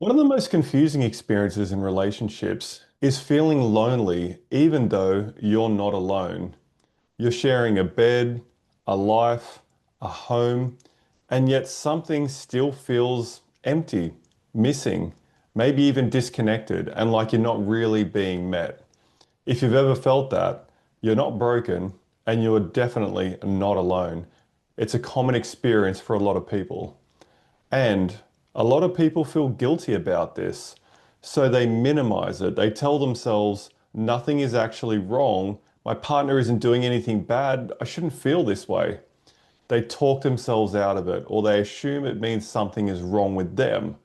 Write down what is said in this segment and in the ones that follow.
One of the most confusing experiences in relationships is feeling lonely even though you're not alone. You're sharing a bed, a life, a home, and yet something still feels empty, missing, maybe even disconnected, and like you're not really being met. If you've ever felt that, you're not broken and you're definitely not alone. It's a common experience for a lot of people. And a lot of people feel guilty about this. So they minimize it. They tell themselves, nothing is actually wrong. My partner isn't doing anything bad. I shouldn't feel this way. They talk themselves out of it, or they assume it means something is wrong with them.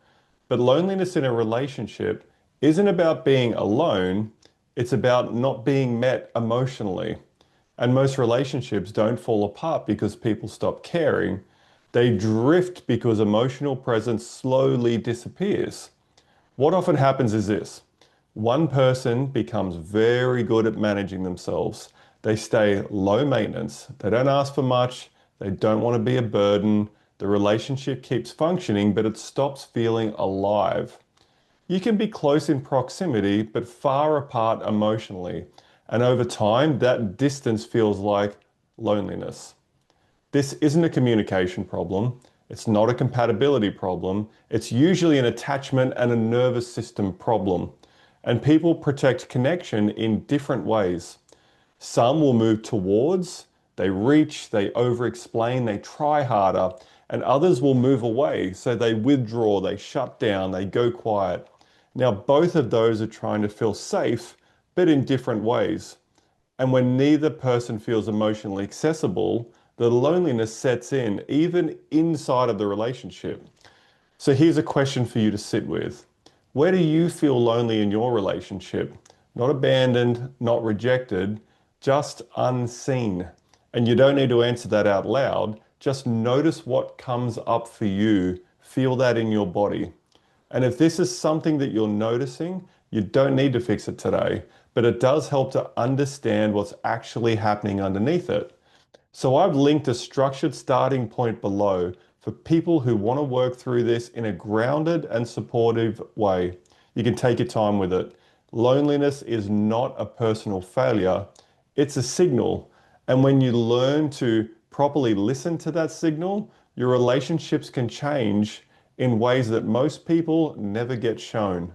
But loneliness in a relationship isn't about being alone, it's about not being met emotionally. And most relationships don't fall apart because people stop caring. They drift because emotional presence slowly disappears. What often happens is this. One person becomes very good at managing themselves. They stay low maintenance. They don't ask for much. They don't want to be a burden. The relationship keeps functioning, but it stops feeling alive. You can be close in proximity, but far apart emotionally. And over time, that distance feels like loneliness. This isn't a communication problem. It's not a compatibility problem. It's usually an attachment and a nervous system problem. And people protect connection in different ways. Some will move towards, they reach, they over-explain, they try harder, and others will move away. So they withdraw, they shut down, they go quiet. Now, both of those are trying to feel safe, but in different ways. And when neither person feels emotionally accessible, the loneliness sets in, even inside of the relationship. So here's a question for you to sit with. Where do you feel lonely in your relationship? Not abandoned, not rejected, just unseen. And you don't need to answer that out loud. Just notice what comes up for you. Feel that in your body. And if this is something that you're noticing, you don't need to fix it today, but it does help to understand what's actually happening underneath it. So I've linked a structured starting point below for people who want to work through this in a grounded and supportive way. You can take your time with it. Loneliness is not a personal failure, it's a signal. And when you learn to properly listen to that signal, your relationships can change in ways that most people never get shown.